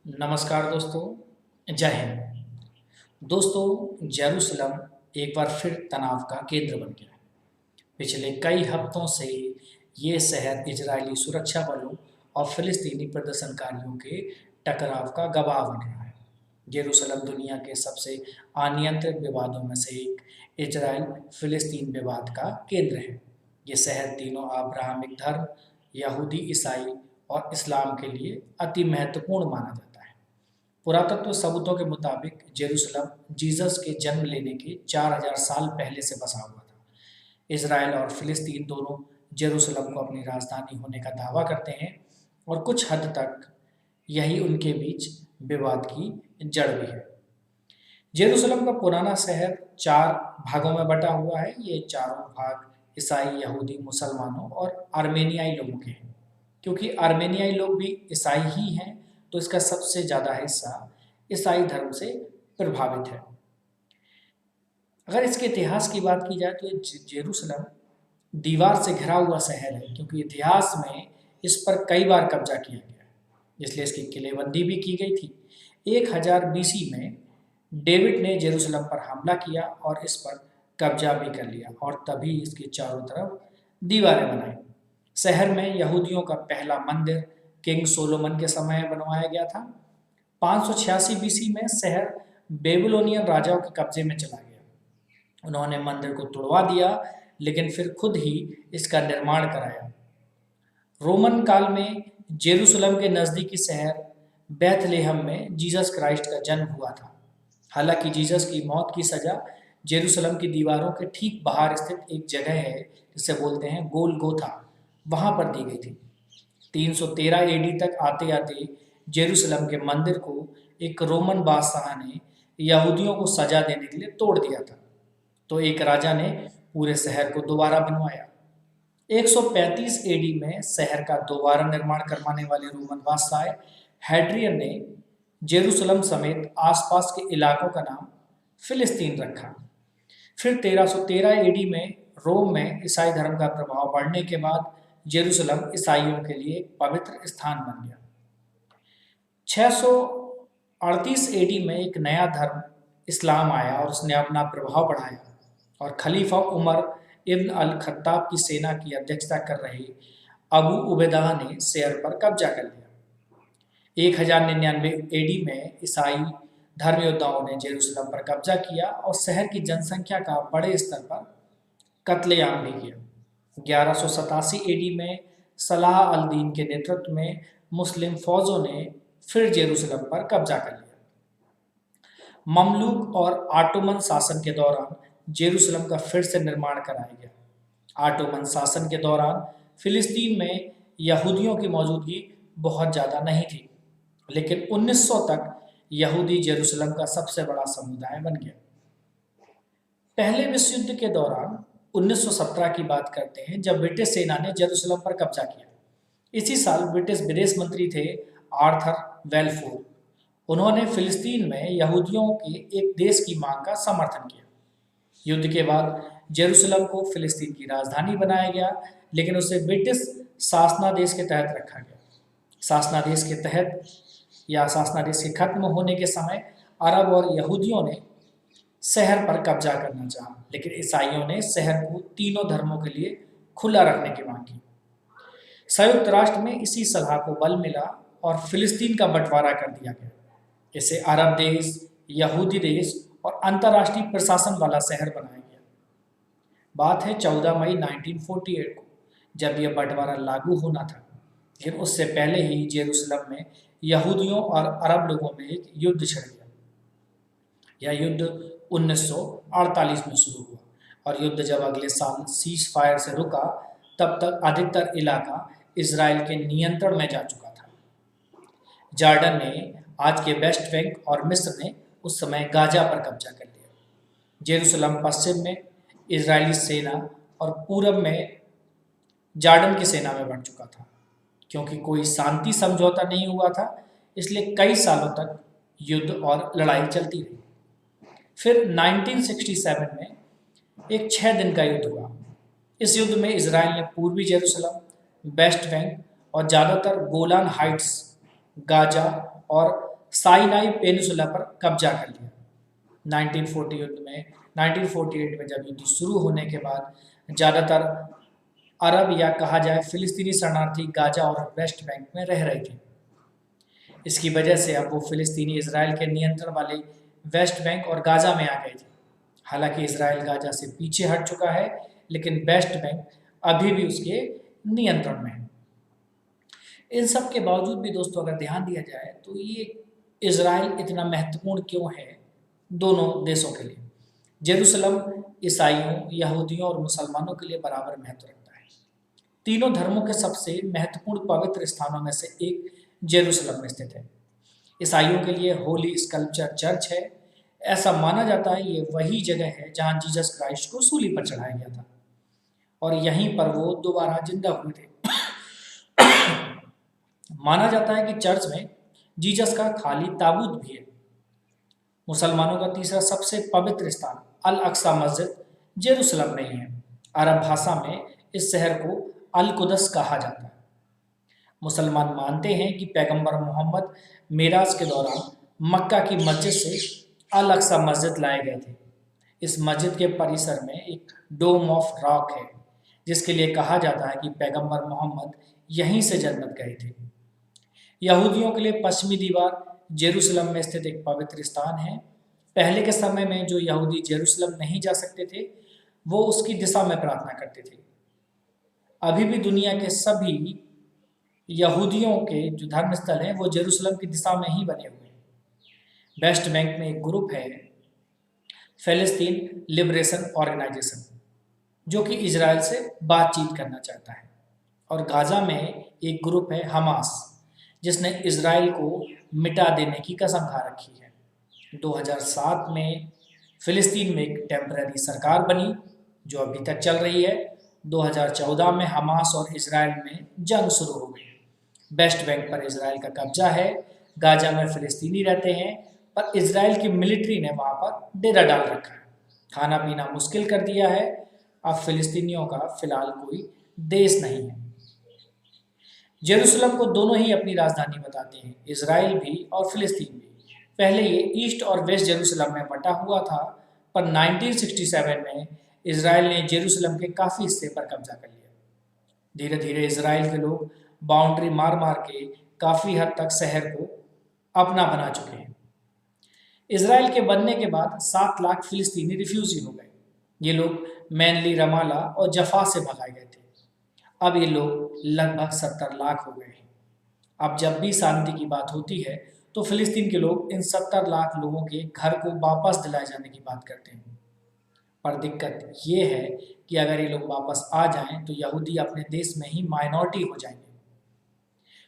नमस्कार दोस्तों, जय हिंद। दोस्तों, जेरूसलम एक बार फिर तनाव का केंद्र बन गया है। पिछले कई हफ्तों से ये शहर इजरायली सुरक्षा बलों और फिलिस्तीनी प्रदर्शनकारियों के टकराव का गवाह बन रहा है। जेरूसलम दुनिया के सबसे अनियंत्रित विवादों में से एक इजराइल फिलिस्तीन विवाद का केंद्र है। ये शहर तीनों अब्राहमिक धर्म, यहूदी, ईसाई और इस्लाम के लिए अति महत्वपूर्ण माना जाता है। पुरातत्व सबूतों के मुताबिक जेरूसलम जीसस के जन्म लेने के 4000 साल पहले से बसा हुआ था। इसराइल और फिलिस्तीन दोनों जेरूसलम को अपनी राजधानी होने का दावा करते हैं और कुछ हद तक यही उनके बीच विवाद की जड़ भी है। जेरूसलम का पुराना शहर 4 भागों में बटा हुआ है। ये चारों भाग ईसाई, यहूदी, मुसलमानों और आर्मेनियाई लोगों के हैं। क्योंकि आर्मेनियाई लोग भी ईसाई ही हैं, तो इसका सबसे ज़्यादा हिस्सा ईसाई धर्म से प्रभावित है। अगर इसके इतिहास की बात की जाए तो ये जेरूसलम दीवार से घिरा हुआ शहर है, क्योंकि इतिहास में इस पर कई बार कब्जा किया गया है, इसलिए इसकी किलेबंदी भी की गई थी। 1000 बीसी में डेविड ने जेरूसलम पर हमला किया और इस पर कब्जा भी कर लिया और तभी इसके चारों तरफ दीवारें बनाई। शहर में यहूदियों का पहला मंदिर किंग सोलोमन के समय बनवाया गया था। 586 बीसी में शहर बेबीलोनियन राजाओं के कब्जे में चला गया। उन्होंने मंदिर को तुड़वा दिया, लेकिन फिर खुद ही इसका निर्माण कराया। रोमन काल में जेरूसलम के नज़दीकी शहर बैथलेहम में जीसस क्राइस्ट का जन्म हुआ था। हालांकि जीसस की मौत की सज़ा जेरूसलम की दीवारों के ठीक बाहर स्थित एक जगह है, जिसे बोलते हैं गोलगोथा, वहाँ पर दी गई थी। 313 एडी तक आते आते जेरूसलम के मंदिर को एक रोमन बादशाह ने यहूदियों को सजा देने के लिए तोड़ दिया था, तो एक राजा ने पूरे शहर को दोबारा बनवाया। 135 एडी में शहर का दोबारा निर्माण करवाने वाले रोमन बादशाह हैड्रियन ने जेरूसलम समेत आसपास के इलाकों का नाम फिलिस्तीन रखा। फिर 1313 एडी में रोम में ईसाई धर्म का प्रभाव बढ़ने के बाद जेरूसलम ईसाइयों के लिए एक पवित्र स्थान बन गया। 638 एडी में एक नया धर्म इस्लाम आया और उसने अपना प्रभाव बढ़ाया और खलीफा उमर इब्न अल खत्ताब की सेना की अध्यक्षता कर रहे अबू उबैदा ने शहर पर कब्जा कर लिया। 1099 एडी में ईसाई धर्म योद्धाओं ने जेरूसलम पर कब्जा किया और शहर की जनसंख्या का बड़े स्तर पर कत्लेआम भी किया। 1187 एडी में सलाह अल दीन के नेतृत्व में मुस्लिम फौजों ने फिर जेरूसलम पर कब्जा कर लिया। ममलूक और ऑटोमन शासन के दौरान जेरूसलम का फिर से निर्माण कराया गया। ऑटोमन शासन के दौरान फिलिस्तीन में यहूदियों की मौजूदगी बहुत ज़्यादा नहीं थी, लेकिन 1900 तक यहूदी जेरूसलम का सबसे बड़ा समुदाय बन गया। पहले विश्व युद्ध के दौरान 1917 की बात करते हैं, जब ब्रिटिश सेना ने जेरूसलम पर कब्जा किया। इसी साल ब्रिटिश विदेश मंत्री थे आर्थर बेल्फोर। उन्होंने फिलिस्तीन में यहूदियों के एक देश की मांग का समर्थन किया। युद्ध के बाद जेरूसलम को फिलिस्तीन की राजधानी बनाया गया, लेकिन उसे ब्रिटिश शासनादेश के तहत रखा गया। शासनादेश के तहत या शासनादेश के खत्म होने के समय अरब और यहूदियों ने शहर पर कब्जा करना चाहा, लेकिन ईसाइयों ने शहर को तीनों धर्मों के लिए खुला रखने की मांग की। संयुक्त राष्ट्र में इसी सलाह को बल मिला और फिलिस्तीन का बंटवारा कर दिया गया। इसे अरब देश, यहूदी देश और अंतर्राष्ट्रीय प्रशासन वाला शहर बनाया गया। बात है 14 मई 1948 को, जब यह बंटवारा लागू होना था, लेकिन उससे पहले ही जेरूसलम में यहूदियों और अरब लोगों में एक युद्ध छिड़ गया। यह युद्ध 1948 में शुरू हुआ और युद्ध जब अगले साल सीज फायर से रुका, तब तक अधिकतर इलाका इजराइल के नियंत्रण में जा चुका था। जॉर्डन ने, आज के वेस्ट बैंक, और मिस्र ने उस समय गाजा पर कब्जा कर लिया। जेरूसलम पश्चिम में इजरायली सेना और पूरब में जॉर्डन की सेना में बढ़ चुका था। क्योंकि कोई शांति समझौता नहीं हुआ था, इसलिए कई सालों तक युद्ध और लड़ाई चलती रही। फिर 1967 में एक 6 दिन का युद्ध हुआ। इस युद्ध में इजराइल ने पूर्वी जेरूसलम, वेस्ट बैंक और ज़्यादातर गोलान हाइट्स, गाजा और साइनाई पेनिसुला पर कब्जा कर लिया। 1948 में जब युद्ध शुरू होने के बाद ज़्यादातर अरब या कहा जाए फिलिस्तीनी शरणार्थी गाजा और वेस्ट बैंक में रह रहे थे। इसकी वजह से अब वो फिलिस्तीनी इजराइल के नियंत्रण वाले वेस्ट बैंक और गाजा में आ गए थे। हालांकि इजराइल गाजा से पीछे हट चुका है, लेकिन वेस्ट बैंक अभी भी उसके नियंत्रण में है। इन सब के बावजूद भी दोस्तों अगर ध्यान दिया जाए तो ये इजराइल इतना महत्वपूर्ण क्यों है दोनों देशों के लिए। जेरूसलम ईसाइयों, यहूदियों और मुसलमानों के लिए बराबर महत्व रखता है। तीनों धर्मों के सबसे महत्वपूर्ण पवित्र स्थानों में से एक जेरूसलम में स्थित है। ईसाइयों के लिए होली स्कल्पचर चर्च है। ऐसा माना जाता है ये वही जगह है जहां जीसस क्राइस्ट को सूली पर चढ़ाया गया था और यहीं पर वो दोबारा जिंदा हुए थे। माना जाता है कि चर्च में जीसस का खाली ताबूत भी है। मुसलमानों का तीसरा सबसे पवित्र स्थान अल अक्सा मस्जिद जेरूसलम में ही है। अरब भाषा में इस शहर को अल कुदस कहा जाता है। मुसलमान मानते हैं कि पैगंबर मोहम्मद मेराज के दौरान मक्का की मस्जिद से अल अक्सा मस्जिद लाए गए थे। इस मस्जिद के परिसर में एक डोम ऑफ रॉक है, जिसके लिए कहा जाता है कि पैगंबर मोहम्मद यहीं से जन्नत गए थे। यहूदियों के लिए पश्चिमी दीवार जेरूसलम में स्थित एक पवित्र स्थान है। पहले के समय में जो यहूदी जेरूसलम नहीं जा सकते थे, वो उसकी दिशा में प्रार्थना करते थे। अभी भी दुनिया के सभी यहूदियों के जो धर्म स्थल हैं वो जेरूसलम की दिशा में ही बने हुए हैं। वेस्ट बैंक में एक ग्रुप है फिलिस्तीन लिबरेशन ऑर्गेनाइजेशन, जो कि इजराइल से बातचीत करना चाहता है। और गाजा में एक ग्रुप है हमास, जिसने इजराइल को मिटा देने की कसम खा रखी है। 2007 में फिलिस्तीन में एक टेम्पररी सरकार बनी जो अभी तक चल रही है। 2014 में हमास और इजराइल में जंग शुरू हो गई। वेस्ट बैंक पर इजराइल का कब्जा है, गाजा में फिलिस्तीनी रहते हैं, पर इजराइल की मिलिट्री ने वहाँ पर डेरा डाल रखा है। खाना पीना मुश्किल कर दिया है। अब फिलिस्तीनियों का फिलहाल कोई देश नहीं है। जेरूसलम को दोनों ही अपनी राजधानी बताते हैं, इजराइल भी और फिलिस्तीन भी। पहले ये ईस्ट और वेस्ट जेरूसलम में बटा हुआ था, पर 1967 में इजराइल ने जेरूसलम के काफ़ी हिस्से पर कब्जा कर लिया। धीरे धीरे इजराइल के लोग बाउंड्री मार मार के काफ़ी हद तक शहर को अपना बना चुके हैं। इजराइल के बनने के बाद 7 लाख फिलिस्तीनी रिफ्यूजी हो गए। ये लोग मेनली रमाला और जफा से भगाए गए थे। अब ये लोग लगभग 70 लाख हो गए हैं। अब जब भी शांति की बात होती है तो फिलिस्तीन के लोग इन 70 लाख लोगों के घर को वापस दिलाए जाने की बात करते हैं। पर दिक्कत ये है कि अगर ये लोग वापस आ जाएं तो यहूदी अपने देश में ही माइनॉरिटी हो जाएंगे।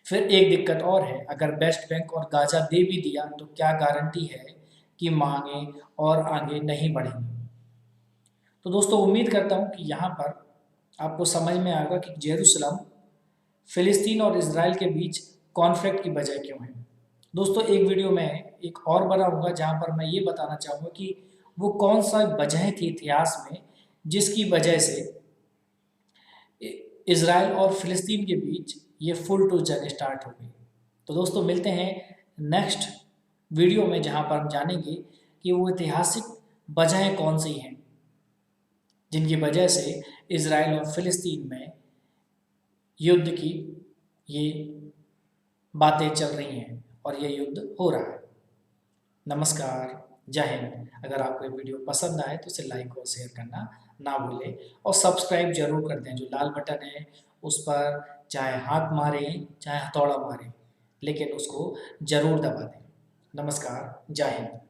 फिर एक दिक्कत और है, अगर वेस्ट बैंक और गाजा दे भी दिया तो क्या गारंटी है कि मांगे और आगे नहीं बढ़ेंगी। तो दोस्तों उम्मीद करता हूँ कि यहाँ पर आपको समझ में आएगा कि जेरूसलम फिलिस्तीन और इजराइल के बीच कॉन्फ्लिक्ट की वजह क्यों है। दोस्तों एक वीडियो में एक और बनाऊंगा जहाँ पर मैं ये बताना चाहूँगा कि वो कौन सा वजह थी इतिहास में जिसकी वजह से इजराइल और फिलिस्तीन के बीच ये फुल टू जंग स्टार्ट हो गई। तो दोस्तों मिलते हैं नेक्स्ट वीडियो में जहाँ पर हम जानेंगे कि वो ऐतिहासिक वजहें कौन सी हैं जिनकी वजह से इजराइल और फिलिस्तीन में युद्ध की ये बातें चल रही हैं और ये युद्ध हो रहा है। नमस्कार, जय हिंद। अगर आपको ये वीडियो पसंद आए तो इसे लाइक और शेयर करना ना भूलें और सब्सक्राइब जरूर कर दें। जो लाल बटन है उस पर चाहे हाथ मारें चाहे हथौड़ा मारें, लेकिन उसको जरूर दबा दें। नमस्कार, जय हिंद।